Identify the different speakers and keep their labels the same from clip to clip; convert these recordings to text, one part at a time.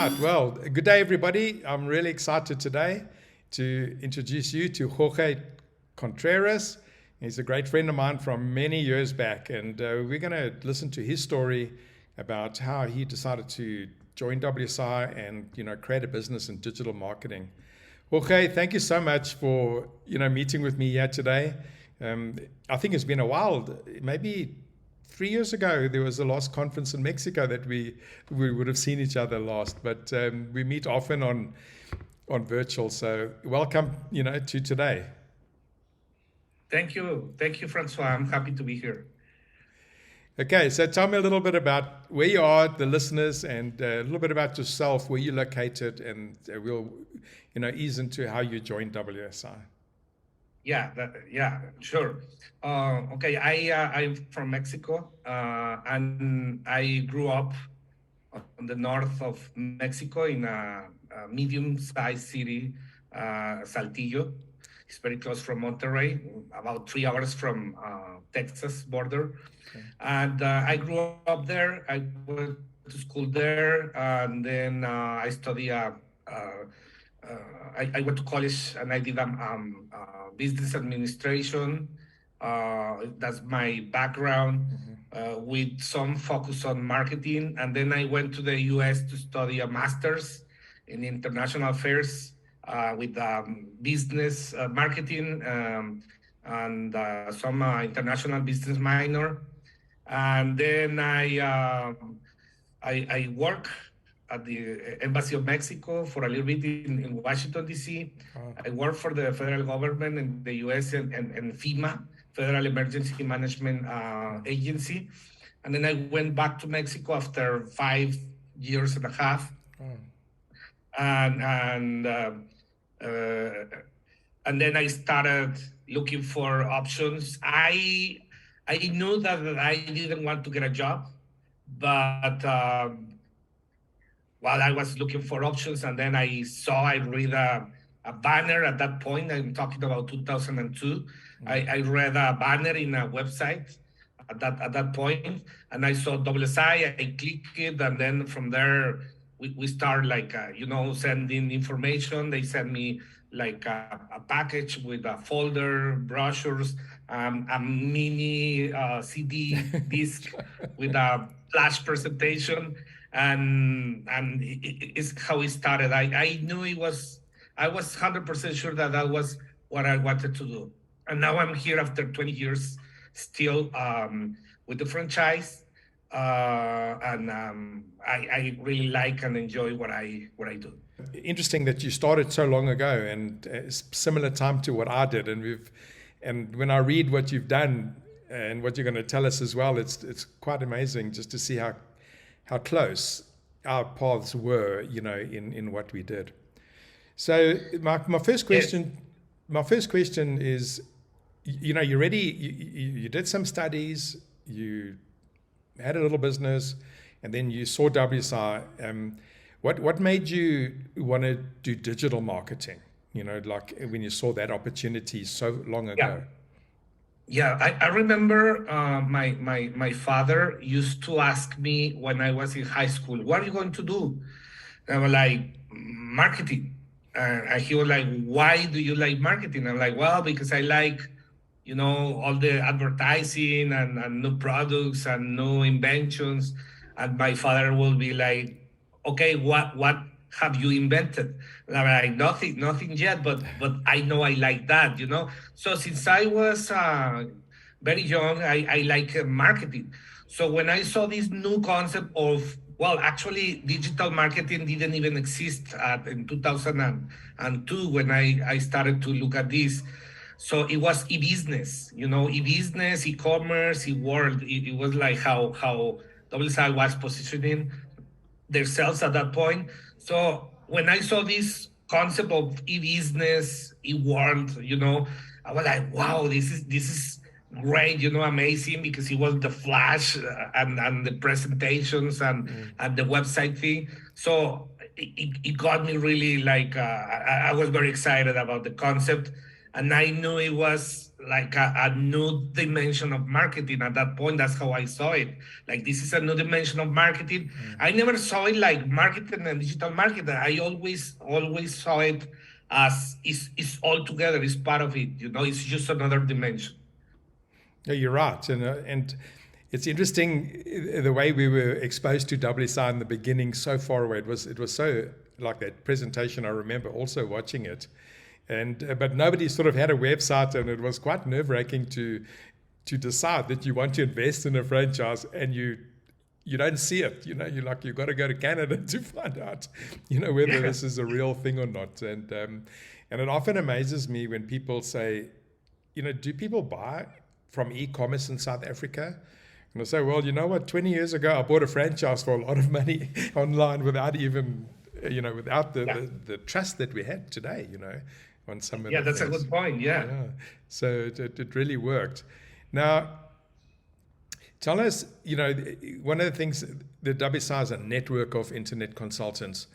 Speaker 1: right. Well, good day, everybody. I'm really excited today to introduce you to Jorge Contreras. He's a great friend of mine from many years back, and we're going to listen to his story about how he decided to join WSI and create a business in digital marketing. Jorge, thank you so much for meeting with me here today. I think it's been a while, maybe 3 years ago, there was the last conference in Mexico that we would have seen each other last, but we meet often on virtual. So welcome, to today.
Speaker 2: Thank you, Francois. I'm happy to be here.
Speaker 1: Okay, so tell me a little bit about where you are, the listeners, and a little bit about yourself, where you're located, and we'll, ease into how you joined WSI.
Speaker 2: Yeah, sure. Okay, I'm from Mexico, and I grew up on the north of Mexico in a medium-sized city, Saltillo. It's very close from Monterrey, about 3 hours from Texas border. Okay. And I grew up there. I went to school there, and then I studied. I went to college and I did business administration. That's my background, with some focus on marketing. And then I went to the US to study a master's in international affairs with business marketing and some international business minor. And then I work at the Embassy of Mexico for a little bit in Washington, D.C. Oh. I work for the federal government in the U.S. and FEMA, Federal Emergency Management Agency. And then I went back to Mexico after 5 years and a half. Oh. And then I started looking for options. I knew that I didn't want to get a job, but while I was looking for options, and then I read a banner at that point. I'm talking about 2002. I read a banner in a website at that point, and I saw WSI. I clicked it, and then from there we start sending information. They sent me a package with a folder, brochures, a mini CD disc with a flash presentation. And it's how it started. I knew I was 100% sure that was what I wanted to do. And now I'm here after 20 years, still with the franchise. And I really like and enjoy what I do.
Speaker 1: Interesting that you started so long ago, and similar time to what I did. And when I read what you've done and what you're going to tell us as well, it's quite amazing just to see how close our paths were, in what we did. So my first question, is, you're ready. You did some studies, you had a little business, and then you saw WSI. What made you want to do digital marketing? When you saw that opportunity so long ago.
Speaker 2: Yeah, I remember my father used to ask me when I was in high school, what are you going to do? And I was like, marketing. And he was like, why do you like marketing? I'm like, well, because I like, all the advertising and new products and new inventions. And my father will be like, okay, what have you invented? And I'm like, nothing yet, but I know I like that, So since I was very young, I like marketing. So when I saw this new concept of, actually digital marketing didn't even exist in 2002 when I started to look at this. So it was e-business, e-business, e-commerce, e-world. It was like how WSI was positioning themselves at that point. So when I saw this concept of e-business, e-world, I was like, wow, this is great, amazing, because it was the flash and the presentations and the website thing. So it got me really I was very excited about the concept. and I knew it was like a new dimension of marketing at that point. That's how I saw it. Like, this is a new dimension of marketing. I never saw it like marketing and digital marketing. I always saw it as it's all together. It's part of it. It's just another dimension.
Speaker 1: Yeah, you're right, and it's interesting the way we were exposed to WSI in the beginning, so far away. It was so like that presentation. I remember also watching it, and but nobody sort of had a website, and it was quite nerve-wracking to decide that you want to invest in a franchise, and you don't see it. You've got to go to Canada to find out, whether
Speaker 2: Yeah.
Speaker 1: this is a real thing or not. And it often amazes me when people say, do people buy from e-commerce in South Africa? And I say, well, you know what? 20 years ago, I bought a franchise for a lot of money online without even, without
Speaker 2: Yeah.
Speaker 1: the trust that we had today, on some of
Speaker 2: Yeah,
Speaker 1: the
Speaker 2: that's a
Speaker 1: things.
Speaker 2: good point. Yeah.
Speaker 1: Yeah. So it really worked. Now, tell us, one of the things, the WSI is a network of internet consultants,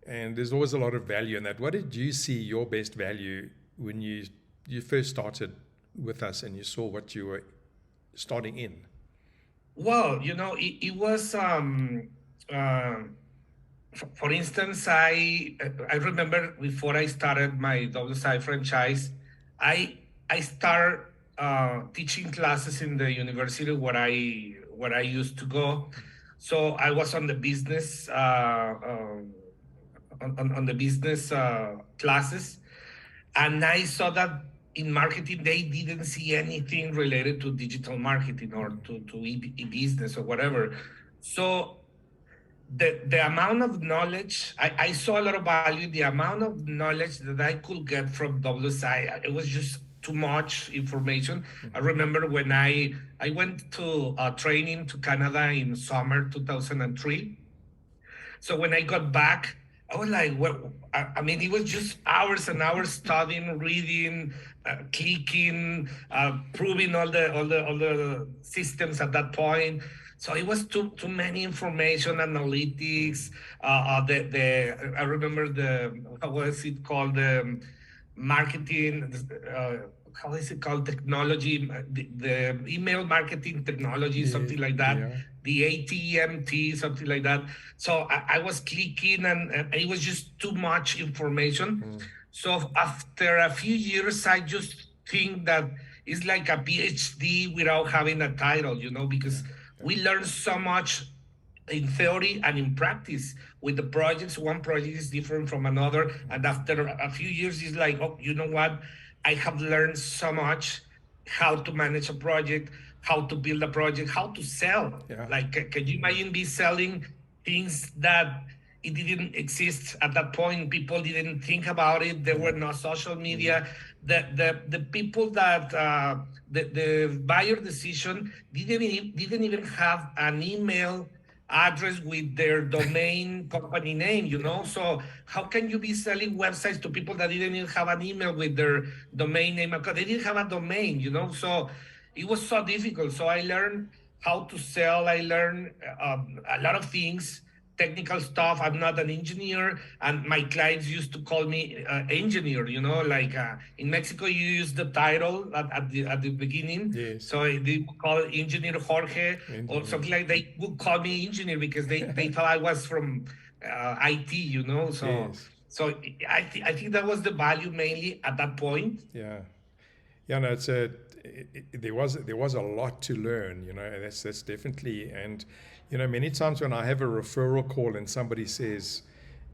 Speaker 1: and there's always a lot of value in that. What did you see your best value when you first started with us and you saw what you were starting in?
Speaker 2: Well, it was uh, for instance, I remember before I started my WSI franchise, I started teaching classes in the university where I used to go. So I was on the business on the business classes, and I saw that in marketing they didn't see anything related to digital marketing or to e-business or whatever. So the amount of knowledge I saw a lot of value, the amount of knowledge that I could get from WSI, it was just too much information. I remember when I went to training to Canada in summer 2003. So when I got back, I was like, well, I mean, it was just hours and hours studying, reading, clicking, proving all the systems at that point. So it was too many information, analytics. I remember how was it called, marketing. How is it called? Technology, the email marketing technology,
Speaker 1: Yeah,
Speaker 2: something like that.
Speaker 1: yeah.
Speaker 2: The ATMT, something like that. So I was clicking, and it was just too much information. So after a few years, I just think that it's like a PhD without having a title, because we learn so much in theory and in practice with the projects. One project is different from another, and after a few years, it's like, oh, you know what? I have learned so much: how to manage a project, how to build a project, how to sell.
Speaker 1: Yeah.
Speaker 2: Like, can you imagine be selling things that it didn't exist at that point? People didn't think about it. There were no social media. The people that the buyer decision didn't even have an email address with their domain company name. So how can you be selling websites to people that didn't even have an email with their domain name? Because they didn't have a domain. So it was so difficult. So I learned how to sell. I learned a lot of things, technical stuff. I'm not an engineer, and my clients used to call me engineer. Like, in Mexico, you use the title at the beginning.
Speaker 1: Yes.
Speaker 2: So they would call engineer Jorge or
Speaker 1: Engineer.
Speaker 2: something like. They would call me engineer because they thought I was from IT. So
Speaker 1: Yes.
Speaker 2: so I think that was the value mainly at that point.
Speaker 1: Yeah. Yeah, no, there was a lot to learn, and that's definitely. And many times when I have a referral call and somebody says,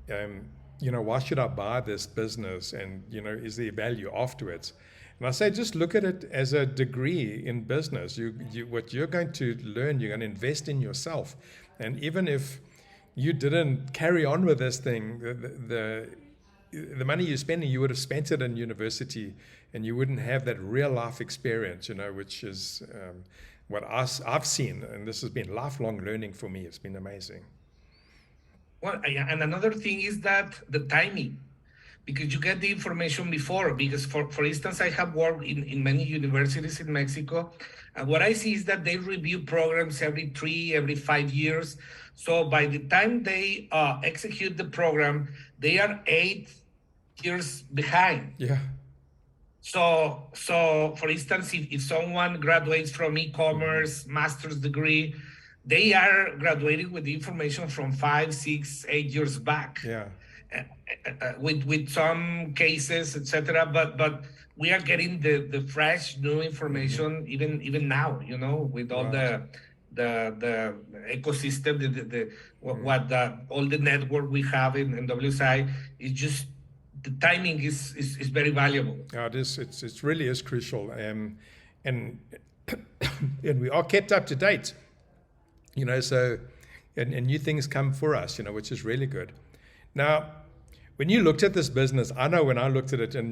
Speaker 1: why should I buy this business, and is there value afterwards? And I say, just look at it as a degree in business. What you're going to learn, you're going to invest in yourself, and even if you didn't carry on with this thing, the money you're spending, you would have spent it in university, and you wouldn't have that real life experience, which is what I've seen. And this has been lifelong learning for me. It's been amazing.
Speaker 2: Well, and another thing is that the timing, because you get the information before. Because for instance, I have worked in many universities in Mexico, and what I see is that they review programs every 5 years. So by the time they execute the program, they are 8 years behind.
Speaker 1: Yeah.
Speaker 2: So for instance, if someone graduates from
Speaker 1: Mm-hmm.
Speaker 2: e-commerce master's degree, they are graduating with information from 5, 6, 8 years back,
Speaker 1: Yeah.
Speaker 2: with some cases, etc. But we are getting the fresh new
Speaker 1: Mm-hmm.
Speaker 2: information even now, with all
Speaker 1: Right.
Speaker 2: the ecosystem, the
Speaker 1: Mm.
Speaker 2: what all the network we have in WSI is just the timing is very valuable.
Speaker 1: Yeah, it is. It really is crucial, and and we are kept up to date. So and new things come for us. Which is really good. Now, when you looked at this business, I know when I looked at it, and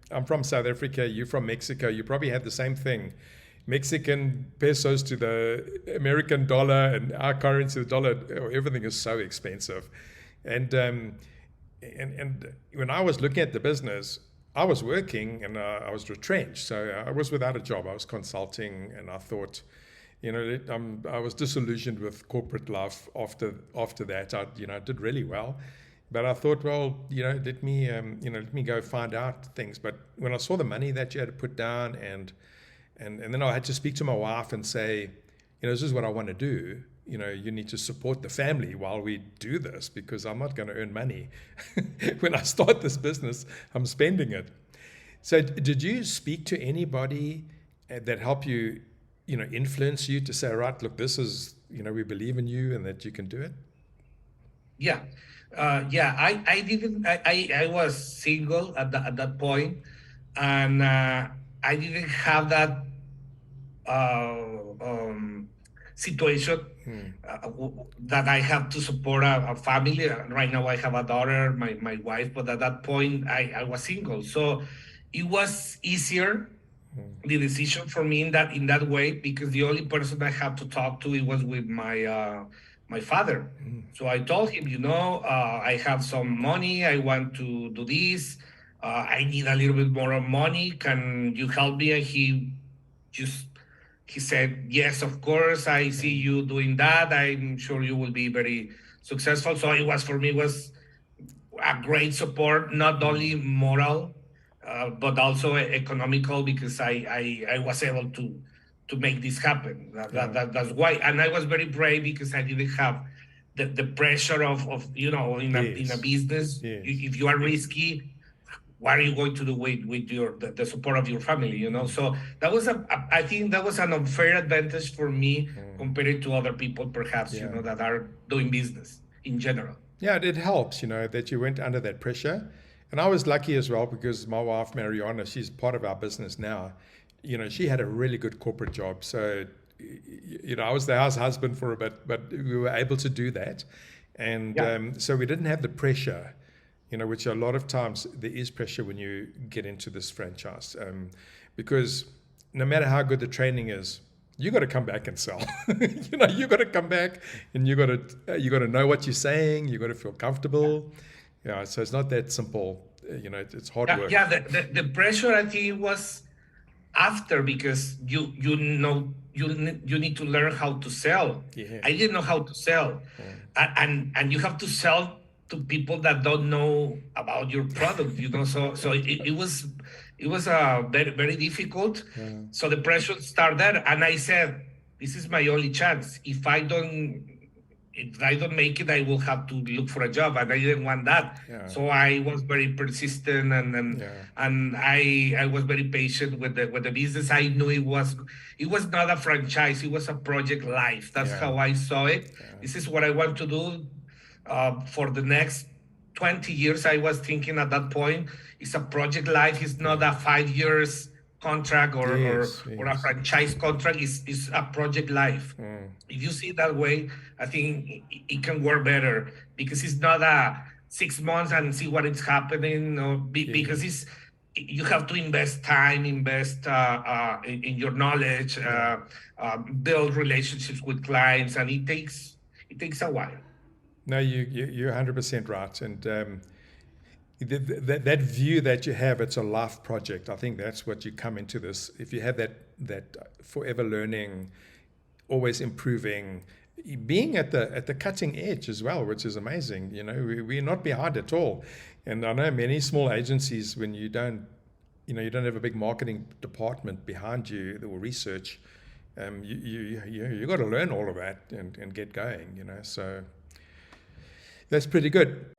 Speaker 1: I'm from South Africa, you're from Mexico, you probably had the same thing. Mexican pesos to the American dollar, and our currency, the dollar, everything is so expensive. And and when I was looking at the business, I was working and I was retrenched, so I was without a job. I was consulting, and I thought, I was disillusioned with corporate life after that. I did really well, but I thought, well, let me go find out things. But when I saw the money that you had to put down, and then I had to speak to my wife and say, this is what I want to do. You need to support the family while we do this, because I'm not going to earn money. When I start this business, I'm spending it. So did you speak to anybody that helped you, influence you to say, right, look, this is, we believe in you and that you can do it?
Speaker 2: Yeah. Yeah, I didn't I was single at that point, and I didn't have that situation, that I have to support a family. Right now, I have a daughter, my wife, but at that point, I was single, so it was easier, the decision for me in that way, because the only person I had to talk to, it was with my father. So I told him, I have some money, I want to do this, I need a little bit more of money, can you help me? And just he said, yes, of course, I see you doing that, I'm sure you will be very successful. So it was, for me, was a great support, not only moral, but also economical, because I was able to make this happen.
Speaker 1: Yeah.
Speaker 2: That's why, and I was very brave, because I didn't have the pressure of in a
Speaker 1: Yes.
Speaker 2: business.
Speaker 1: Yes.
Speaker 2: If you are risky, what are you going to do with the support of your family? So that was I think that was an unfair advantage for me, compared to other people, perhaps,
Speaker 1: Yeah.
Speaker 2: that are doing business in general.
Speaker 1: Yeah, it helps, that you went under that pressure. And I was lucky as well, because my wife, Mariana, she's part of our business now. She had a really good corporate job. So, I was the house husband for a bit, but we were able to do that. And
Speaker 2: Yeah.
Speaker 1: so we didn't have the pressure, which a lot of times there is pressure when you get into this franchise. Because no matter how good the training is, you got to come back and sell. You got to come back, and you got to know what you're saying. You got to feel comfortable. Yeah, so it's not that simple. It's hard
Speaker 2: Yeah,
Speaker 1: work.
Speaker 2: yeah. The pressure, I think, was after, because you need to learn how to sell.
Speaker 1: Yeah.
Speaker 2: I didn't know how to sell, and you have to sell to people that don't know about your product. So it was very, very difficult.
Speaker 1: Yeah.
Speaker 2: So the pressure started, and I said, this is my only chance. If I don't make it, I will have to look for a job, and I didn't want that.
Speaker 1: Yeah.
Speaker 2: So I was very persistent, and and
Speaker 1: Yeah.
Speaker 2: and I was very patient with the business. I knew it was not a franchise; it was a project life. That's
Speaker 1: Yeah.
Speaker 2: how I saw it.
Speaker 1: Yeah.
Speaker 2: This is what I want to do, for the next 20 years. I was thinking at that point, it's a project life. It's not a 5 years contract,
Speaker 1: Yes.
Speaker 2: or a
Speaker 1: Yes.
Speaker 2: franchise contract. It's a project life. If you see it that way, I think it can work better, because it's not a 6 months and see what is happening. Because
Speaker 1: Yes.
Speaker 2: you have to invest time, invest in your knowledge,
Speaker 1: Yeah.
Speaker 2: build relationships with clients, and it takes a while.
Speaker 1: No, you're 100% right, and that view that you have, it's a life project. I think that's what you come into this. If you have that forever learning, always improving, being at the cutting edge as well, which is amazing. We're not behind at all. And I know many small agencies, when you don't you don't have a big marketing department behind you that will research. You got to learn all of that and get going. So that's pretty good.